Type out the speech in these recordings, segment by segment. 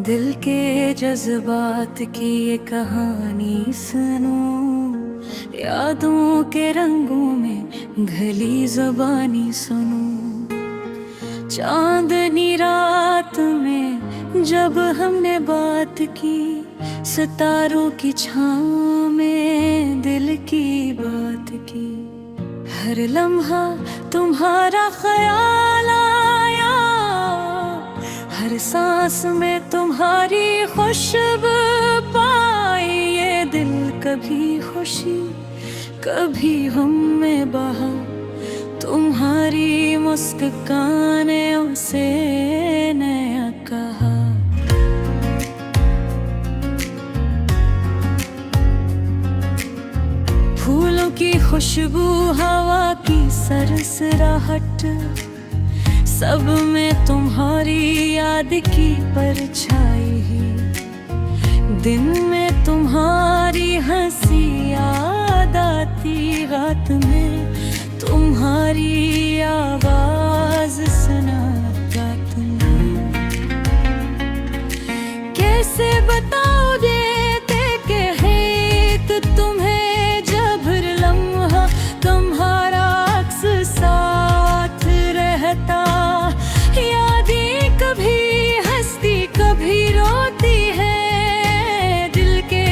दिल के जज्बात की ये कहानी सुनो, यादों के रंगों में घली ज़बानी सुनो। चांदनी रात में जब हमने बात की, सितारों की छाँव में दिल की बात की। हर लम्हा तुम्हारा ख्याल आया, हर सांस में तुम्हारी खुशबू पाई। ये दिल कभी खुशी कभी गम में बहा, तुम्हारी मुस्कान ने उसे नया कहा। फूलों की खुशबू, हवा की सरसराहट, सब में तुम्हारी याद की परछाई है। दिन में तुम्हारी हंसी याद आती, रात में तुम्हारी आवाज सुनाता तुम्हें। कैसे बताओगे कि है तो तुम्हें, जब हर लम्हा तुम्हारा अक्स साथ रहता। यादें कभी हंसती कभी रोती है, दिल के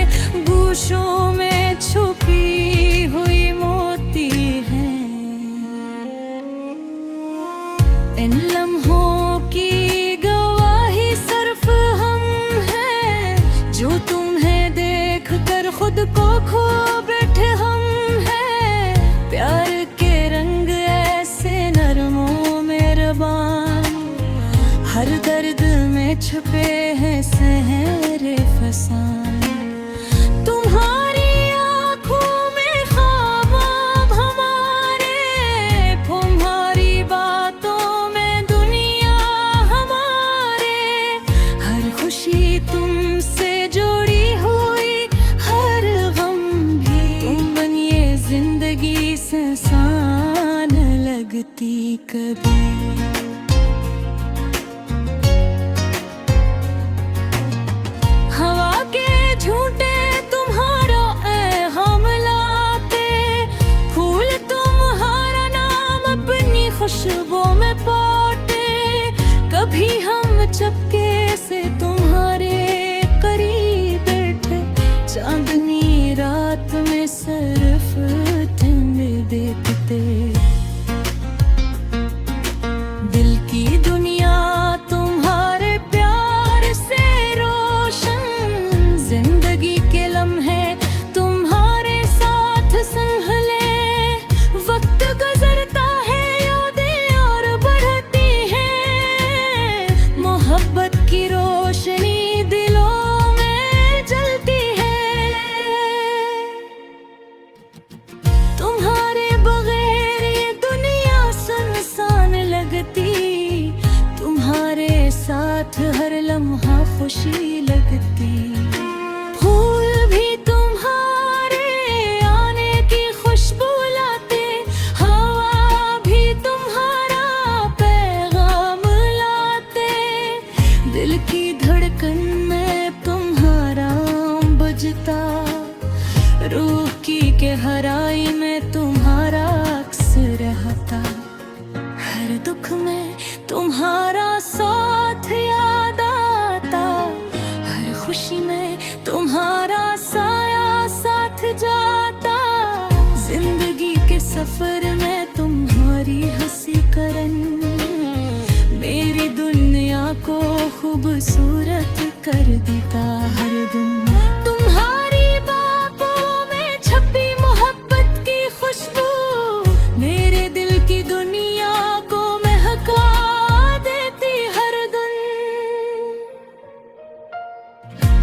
गूशों में छुपी हुई मोती है। इन लम्हों की गवाही सिर्फ हम हैं, जो तुम्हें देख कर खुद को खो बैठे हम हैं। प्यार के रंग ऐसे नरमो मेहरबान, हर दर्द में छुपे हैं सहरे फसान। तुम्हारी आँखों में ख्वाब हमारे, तुम्हारी बातों में दुनिया हमारे। हर खुशी तुमसे जुड़ी हुई, हर गम भी तुम बनिए। जिंदगी से आसान लगती कभी, खुशबों में पोटे। कभी हम चपके से तुम्हारे करीब बैठे, चांदनी रात में सिर्फ तुम देखते। दिल की दुनिया तुम्हारे प्यार से रोशन, जिंदगी के लम्हे तुम्हारे साथ संभले। वक्त गुजरता मोहब्बत की रोशनी दिलों में जलती है। तुम्हारे बगैर ये दुनिया सुनसान लगती, तुम्हारे साथ हर लम्हा खुशी लगती। फूल भी तुम्हारे आने की खुशबू लाते, हवा भी तुम्हारा पैगाम लाते। दिल की धड़कन में तुम्हारा बजता, रूह की गहराई में तुम्हारा अक्स रहता। हर दुख में तुम्हारा साथ याद आता, हर खुशी में तुम्हारा साया साथ जाता। जिंदगी के सफर में तुम्हारी हंसी करन, मेरी दुनिया को खूबसूरत कर देता हर दिन। तुम्हारी बातों में छपी मोहब्बत की खुशबू, मेरे दिल की दुनिया को महका देती हर दिन।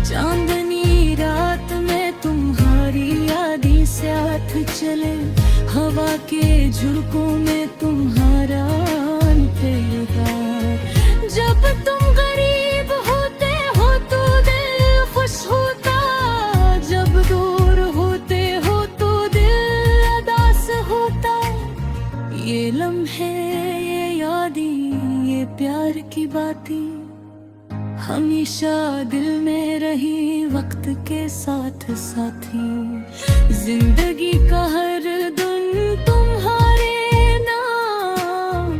चांदनी रात में तुम्हारी यादें साथ चले, हवा के झुरकों में तुम्हारा प्यार। जब तुम गरीब होते हो तो दिल खुश होता, जब दूर होते हो तो दिल उदास होता। ये लम्हे, ये यादें, ये प्यार की बातें हमेशा दिल में रही वक्त के साथ साथी। जिंदगी का हर दिन तुम्हारे नाम,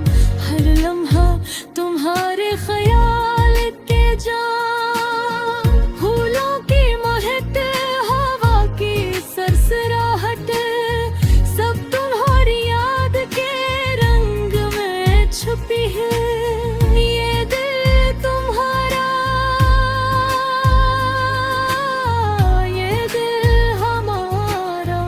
हर लम्हा तुम्हारे ख्याल के जाम। फूलों की महक, हवा की सरसराहट, सब तुम्हारी याद के रंग में छुपी है। ये दिल तुम्हारा, ये दिल हमारा,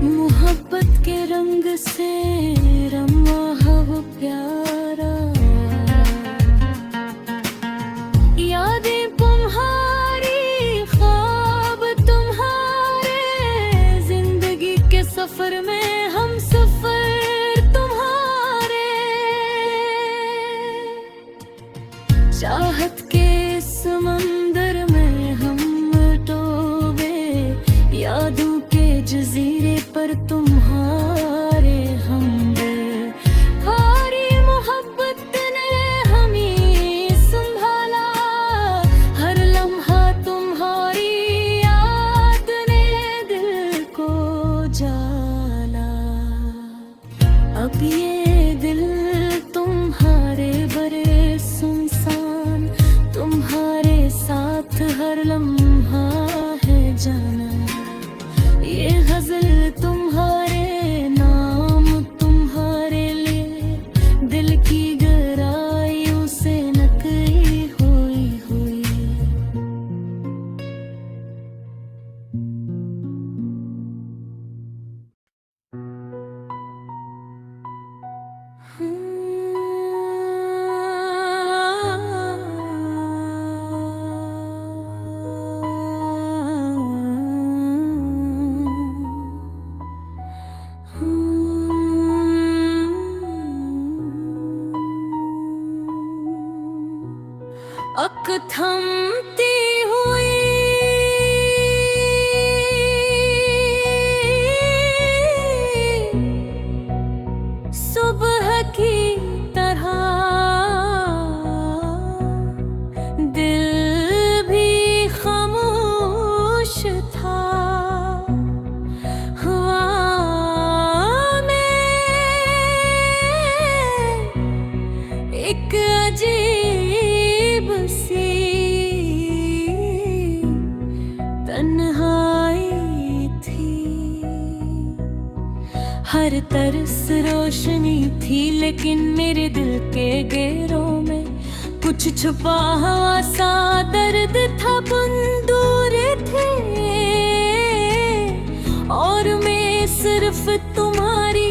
मोहब्बत के रंग से रंगा है वो प्यारा। यादें तुम्हारी, ख्वाब तुम्हारे, जिंदगी के सफर में हम सफर तुम्हारे। चाहत के समंदर में हम डूबे, यादों के जजीरे पर तुम्हारे हमदे। हमारी मोहब्बत ने हमें संभाला, हर लम्हा तुम्हारी याद ने दिल को जाला। अब ये दिल तुम्हारे बड़े सुनसान, तुम्हारे साथ हर लम्हा है जाना। ये गजल तुम्हारे नाम, तुम्हारे लिए, दिल की गहराइयों से नकली हुई हुई। अक थमती हुई सुबह की तरह, दिल भी खामोश था। हवा में एक अजीब सी तन्हाई थी। हर तरस रोशनी थी, लेकिन मेरे दिल के गहरों में कुछ छुपा हुआ सा दर्द था। बंदूर थे और मैं सिर्फ तुम्हारी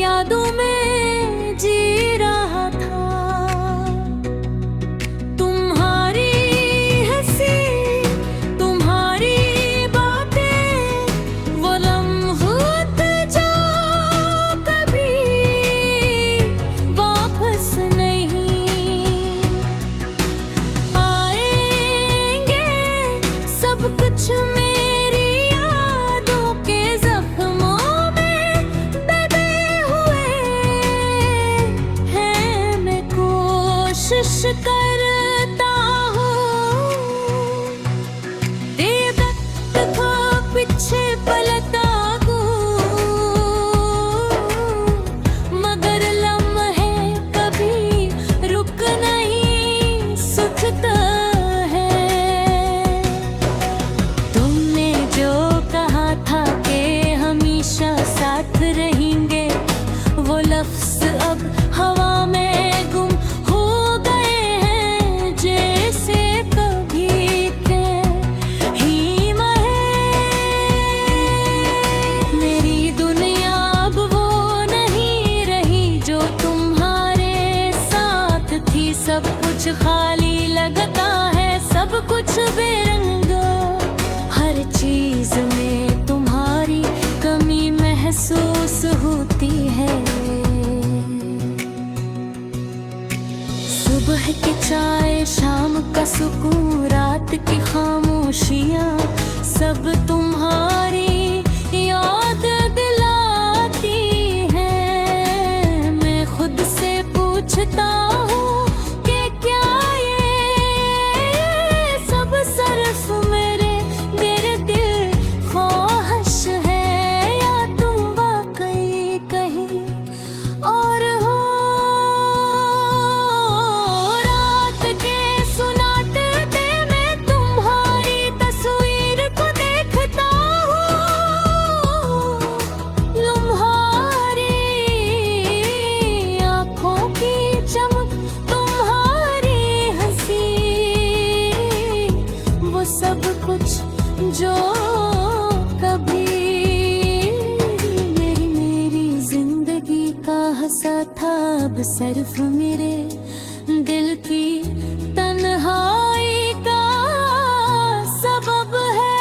यादों में जी रहा था। तुम्हारी हंसी, तुम्हारी बातें, वो लम्हों जो कभी वापस नहीं आएंगे। सब कुछ मेरी यादों के जख्मों में दबे हुए हैं। मैं कोशिश करता हूँ तेरे वक्त को पीछे पलटा दूँ, मगर लम्हे कभी रुक नहीं सकता है। तुमने जो कहा था कि हमेशा साथ रहेंगे, वो लफ्ज़ अब हवा में गुम हो गए हैं। जैसे कभी थे ही महे, मेरी दुनिया अब वो नहीं रही जो तुम्हारे साथ थी। सब कुछ खाली लगता है, सब कुछ बेरंगा। हर चीज में तुम्हारी कमी महसूस होती है। सुबह की चाय, शाम का सुकून, रात की खामोशियाँ, सब तुम्हारी याद दिलाती हैं। मैं खुद से पूछता हूँ अब सिर्फ मेरे दिल की तन्हाई का सबब है।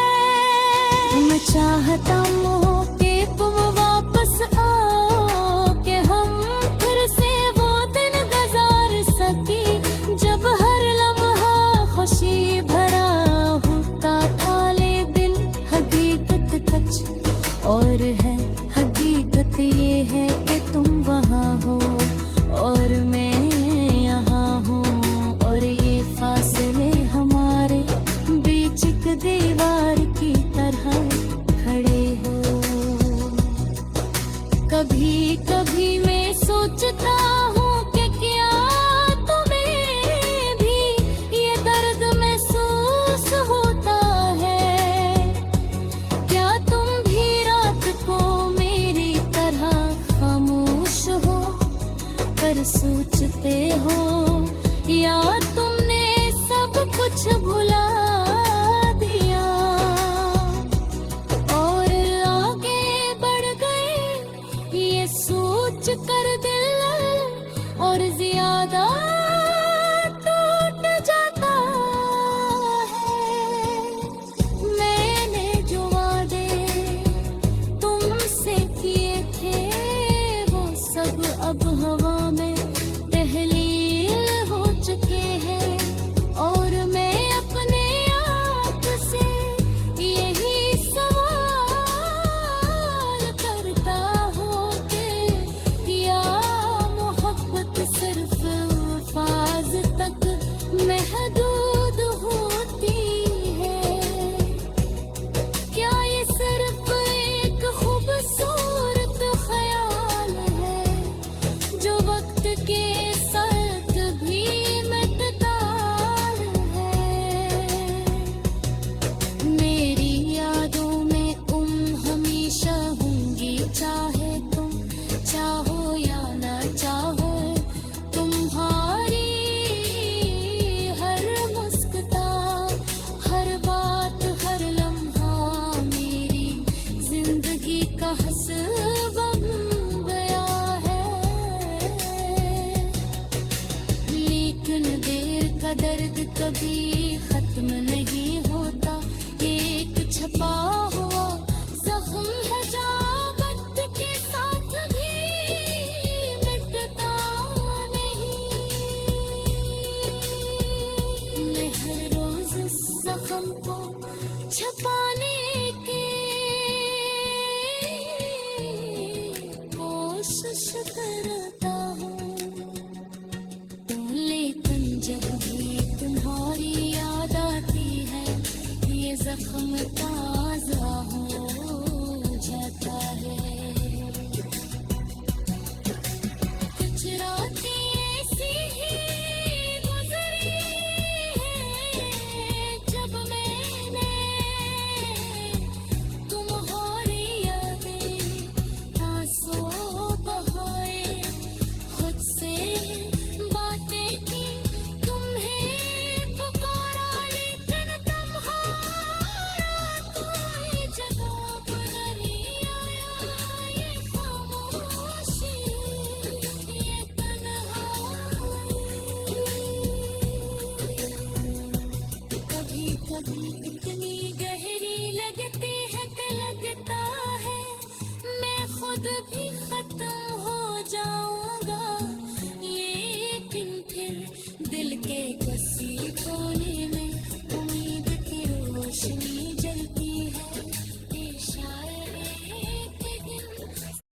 मैं चाहता हूँ कि तुम वापस आओ, कि हम फिर से वो दिन गुजार सके जब हर लम्हा खुशी भरा होता था। लेकिन हकीकत कुछ और है, हकीकत ये है कि तुम वहाँ हो और मैं यहाँ हूँ, और ये फासले हमारे बीच एक दीवार की तरह खड़े हो। कभी कभी मैं सोचता हूँ कि क्या तुम्हें भी ये दर्द महसूस होता है, क्या तुम भी रात को मेरी तरह खामोश हो कर सोचते हो, या तुमने सब कुछ भुला दिया और आगे बढ़ गए ये सोच कर दिल और ज्यादा टूट जाता है। मैंने जो वादे तुमसे किए थे वो सब अब हवा में तहलील हो चुके हैं, और मैं अपने आप से यही सवाल करता हूँ कि या मोहब्बत सिर्फ अल्फाज तक महदूद होती है, क्या ये सिर्फ एक खूबसूरत ख्याल है जो वक्त के साथ भी मिटता है। मेरी यादों में तुम हमेशा होंगी, चाहे तुम चाहो या ना चाहो। तुम्हारी हर मुस्कुराहट, हर बात, हर लम्हा मेरी जिंदगी का हस्ब बन गया है। लेकिन देर का दर्द कभी खत्म नहीं होता, एक छपा हुआ जख्म है जो वक्त के साथ भी मिटता नहीं। मैं हर रोज इस जख्म को छपाने की कोशिश करता हूँ, लेकिन जब भी तुम्हारी याद आती है ये जख्म ताजा हो जाता है। कुछ रातें ऐसी ही गुजरी हैं जब मैंने तुम्हारी यादें आंसू बहाए, खुद से बातें की, तुम्हें पुकारा, लेकिन तुम्हारा कोई जवाब नहीं आया। ये खामोशी, ये तन्हाई, कभी कभी इतनी गहरी लगती है कि लगता है मैं खुद भी खत्म हो जाऊंगा। लेकिन फिर दिल के किसी कोने में